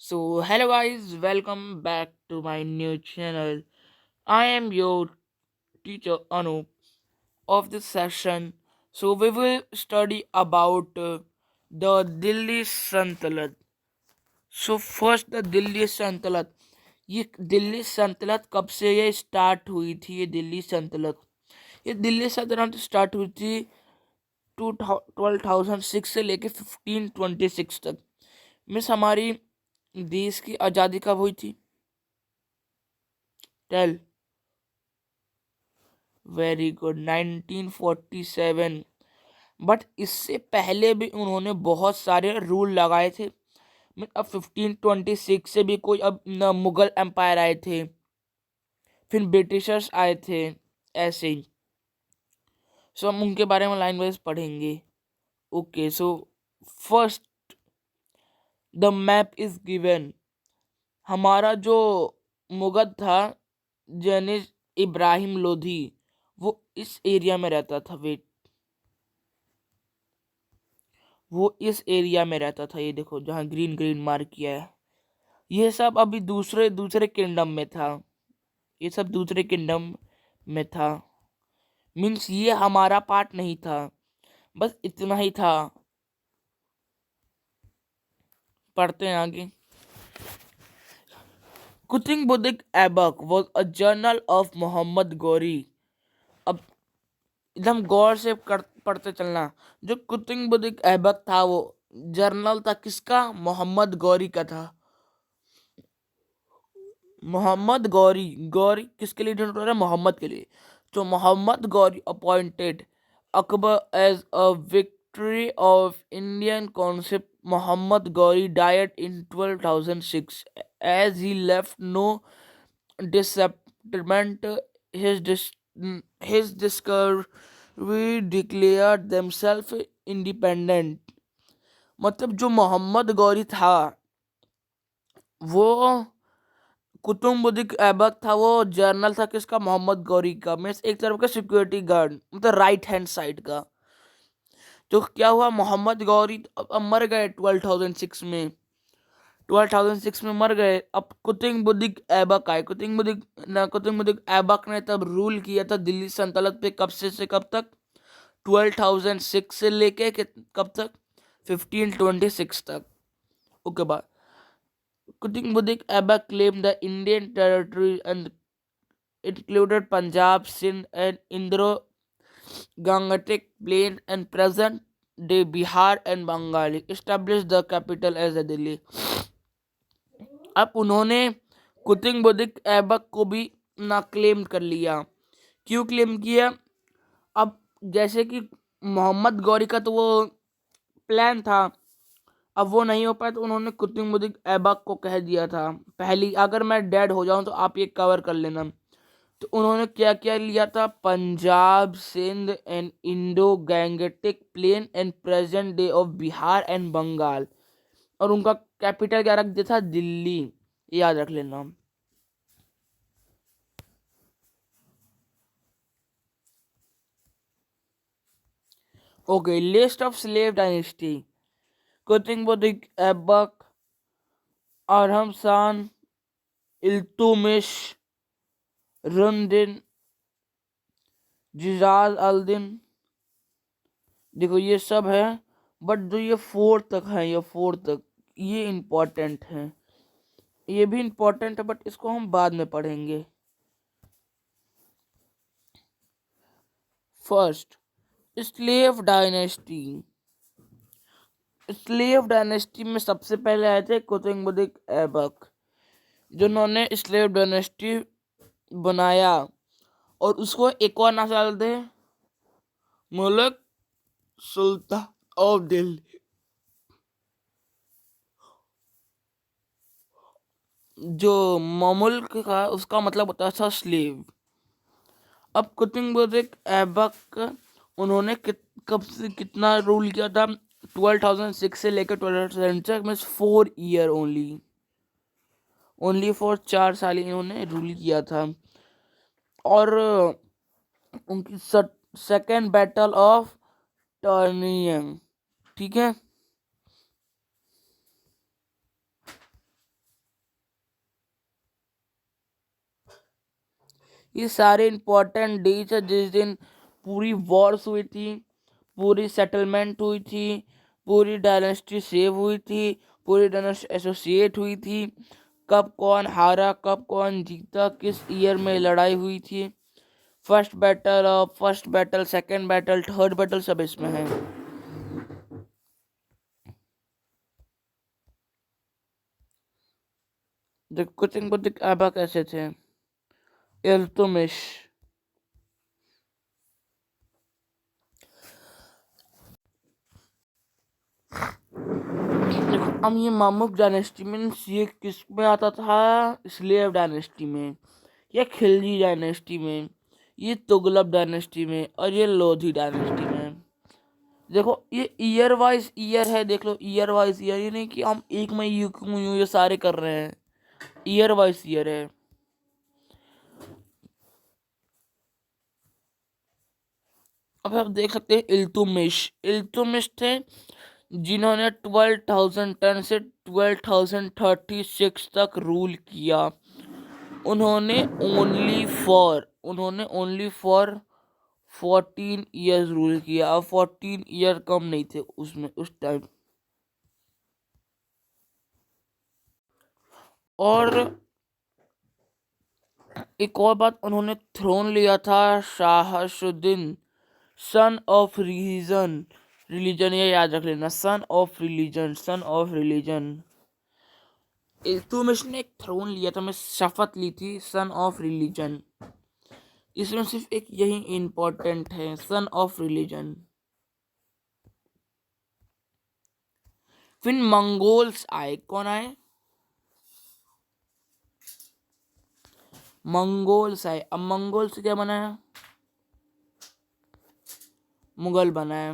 So, hello guys, welcome back to my new channel. I am your teacher Anup of this session. So, we will study about the Delhi Santalat. So, first the Delhi Santalat. ये दिल्ली सल्तनत कब से ये start हुई थी? ये दिल्ली सल्तनत start हुई थी 2006 से लेके 1526 तक। मिस हमारी देश की आज़ादी कब हुई थी? टेल। Very good, 1947। बट इससे पहले भी उन्होंने बहुत सारे रूल लगाए थे। अब 1526 से भी कोई अब न मुगल एम्पायर आए थे, फिर ब्रिटिशर्स आए थे, ऐसे ही। सो हम उनके बारे में लाइन वाइज पढ़ेंगे। Okay, so first the map is given. हमारा जो मुगल था, जैनिस इब्राहिम लोधी, वो इस एरिया में रहता था। वेट, वो इस एरिया में रहता था। ये देखो जहाँ ग्रीन ग्रीन मार्क किया है, ये सब अभी दूसरे दूसरे किंगडम में था। ये सब दूसरे किंगडम में था। मीन्स ये हमारा पार्ट नहीं था। बस इतना ही था। पढ़ते हैं आगे। Qutbuddin Aibak was a general of Mohammad Ghori. अब एकदम गौर से पढ़ते चलना। जो कुतुब बुद्दीक ऐबक था, वो जर्नल था किसका? मोहम्मद गौरी का था। मोहम्मद गौरी, गौरी किसके लिए डिनोट हो रहा है? मोहम्मद के लिए। तो Mohammad Ghori appointed Akbar as a victory of Indian concept. Mohammad Ghori died in 1206 as he left no disappointment. his dis- his discovery declared themselves independent। मतलब जो मोहम्मद गौरी था, वो कुतुबुद्दीन ऐबक था। वो जर्नल था किसका? मोहम्मद गौरी का। मीन्स एक तरफ का सिक्योरिटी गार्ड, मतलब राइट हैंड साइड का। तो क्या हुआ, मोहम्मद गौरी अब मर गए 1206 में। 1206 में मर गए। अब कुतुबुद्दीन ऐबक आए। कुतुबुद्दीन ऐबक ने तब रूल किया था दिल्ली सल्तनत पे। कब से कब तक? 1206 से लेके कब तक? 1526 तक। Okay bye. Qutubuddin Aibak claimed the Indian territory and included Punjab, Sindh, and Indro-Gangetic Plain and present-day Bihar and Bengal. Established the capital as Delhi. अब उन्होंने कुतुबुद्दीन ऐबक को भी ना क्लेम कर लिया। क्यों क्लेम किया? अब जैसे कि मोहम्मद गौरी का तो वो प्लान था, अब वो नहीं हो पाया, तो उन्होंने कुतुबुद्दीन ऐबक को कह दिया था, पहली अगर मैं डेड हो जाऊं तो आप ये कवर कर लेना। तो उन्होंने क्या क्या लिया था? Punjab, Sindh and Indo Gangetic plain and present day of Bihar and Bengal. और उनका कैपिटल क्या रख दिया था? दिल्ली। याद रख लेना। Okay, list of slave dynasty. Qutbuddin Aibak, Aram Shah, Iltutmish, रुनदिन, जिजाज अल दिन। देखो ये सब है, बट जो ये फोर तक है, ये फोर तक ये इम्पोर्टेंट है। ये भी इम्पोर्टेंट है, बट इसको हम बाद में पढ़ेंगे। First, slave dynasty. Slave dynasty में सबसे पहले आए थे कुतुबुद्दीन ऐबक, जिन्होंने स्लेव डायनेस्टी बनाया। और उसको एक और नाम डाल दे, मुल्क सुल्तान ऑफ दिल्ली। जो मुल्क का उसका मतलब होता था स्लेव। अब कुतुबुद्दीन ऐबक उन्होंने कब से कितना रूल किया था? 1206 से लेकर 1207 तक, means 4 year only. Only for 4 साल इन्होंने रूल किया था। और उनकी सेकेंड बैटल ऑफ टर्नियम, ठीक है। ये सारे इंपॉर्टेंट डेज है जिस दिन पूरी वॉर्स हुई थी, पूरी सेटलमेंट हुई थी, पूरी डायनेस्टी सेव हुई थी, पूरी डायनेस्टी एसोसिएट हुई थी, कब कौन हारा कब कौन जीता, किस ईयर में लड़ाई हुई थी, first battle second battle third battle सब इसमें है। देख कुतिंग बुतिक ऐबक कैसे थे। इल्तुतमिश, देखो अब ये मामुक डायनेस्टी मीन्स ये किस में आता था, स्लेव डायनेस्टी में, या खिलजी डायनेस्टी में, ये तुगलक डायनेस्टी में, और ये लोधी डायनेस्टी में। देखो ये ईयर वाइज ईयर है, देख लो ईयर वाइज ईयर, ये नहीं कि हम एक में ये सारे कर रहे हैं, ईयर वाइज ईयर है। अब आप देख सकते हैं इल्तुतमिश थे जिन्होंने 12,010 से 12,036 तक रूल किया। उन्होंने ओनली फॉर 14 ईयर्स रूल किया। अब 14 ईयर कम नहीं थे उसमें उस टाइम। और एक और बात, उन्होंने थ्रोन लिया था शाहसुद्दीन, सन ऑफ रिलीजन, ये याद रख लेना, सन ऑफ रिलीजन। इल्तुतमिश ने एक थ्रोन लिया था, मैं शपथ ली थी, सन ऑफ रिलीजन। इसमें सिर्फ एक यही इंपॉर्टेंट है, सन ऑफ रिलीजन। फिर मंगोल्स आए, कौन आए? मंगोल्स आए। अब मंगोल से क्या बनाया? मुगल बनाए।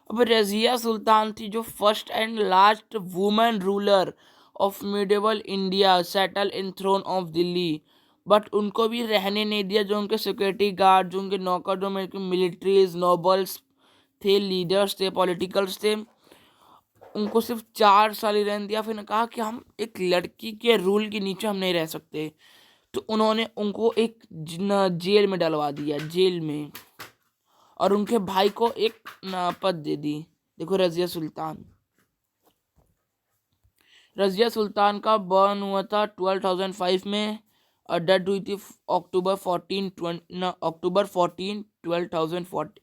अब रजिया सुल्तान थी जो first and last women ruler of medieval India, settle in throne of Delhi. But उनको भी रहने नहीं दिया, जो उनके सिक्योरिटी गार्ड, जो उनके नौकर, जो उनके मिलिट्रीज, नोबल्स थे, लीडर्स थे, पॉलिटिकल्स थे, उनको सिर्फ 4 साल ही रहने दिया। फिर कहा कि हम एक लड़की के रूल के नीचे हम नहीं रह सकते, तो उन्होंने उनको एक जेल में डलवा दिया, जेल में, और उनके भाई को एक पद दे दी। देखो रजिया सुल्तान का बर्न हुआ था 12,005 में, और डेथ हुई थी अक्टूबर 14 12,040।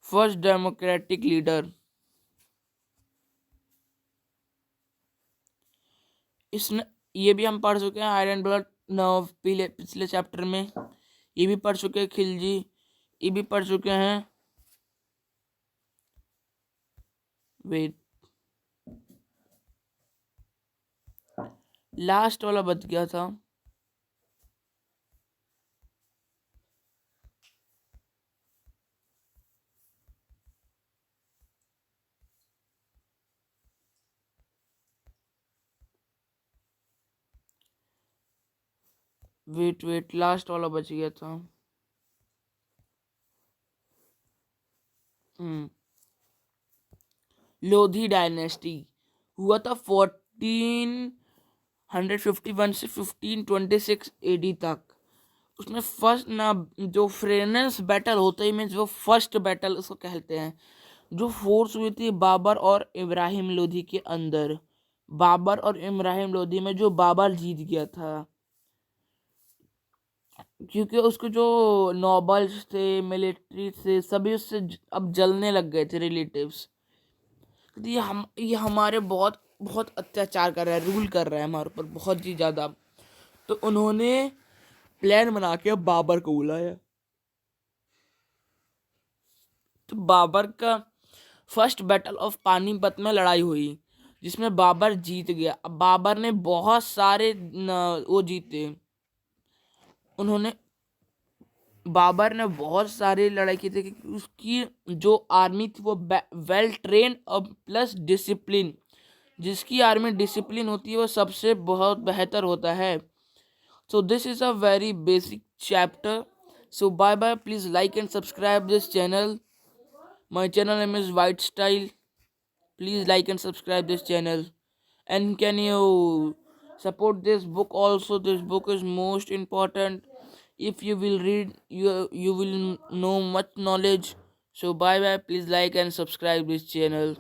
First democratic leader. इसने, ये भी हम पढ़ चुके हैं, आयरन ब्लड पिछले चैप्टर में, ये भी पढ़ चुके हैं, खिलजी ये भी पढ़ चुके हैं। वेट, लास्ट वाला बच गया था। वेट लास्ट वाला बच गया था। लोधी डायनेस्टी हुआ था 1451 से 1526 एडी तक। उसमें फर्स्ट ना, जो फ्रेनेंस बैटल होता है मीन्स वो फर्स्ट बैटल उसको कहते हैं, जो फोर्स हुई थी बाबर और इब्राहिम लोधी के अंदर। बाबर और इब्राहिम लोधी में जो बाबर जीत गया था, क्योंकि उसके जो नॉबल्स थे, मिलिट्री थे, सभी उससे अब जलने लग गए थे रिलेटिव्स। ये हमारे बहुत बहुत अत्याचार कर रहा है, रूल कर रहा है हमारे ऊपर बहुत ही ज़्यादा। तो उन्होंने प्लान बना के बाबर को बुलाया। तो बाबर का फर्स्ट बैटल ऑफ पानीपत में लड़ाई हुई, जिसमें बाबर जीत गया। अब बाबर ने बहुत सारे वो जीते, उन्होंने बाबर ने बहुत सारी लड़ाई की थी, क्योंकि उसकी जो आर्मी थी वो वेल ट्रेन और प्लस डिसिप्लिन, जिसकी आर्मी डिसिप्लिन होती है वो सबसे बहुत बेहतर होता है। So this is a very basic chapter. So bye bye, please like and subscribe this channel. My channel name is white style. Please like and subscribe this channel And can you support this book also? This book is most important. If you will read, you will know much knowledge. So bye bye, please like and subscribe this channel.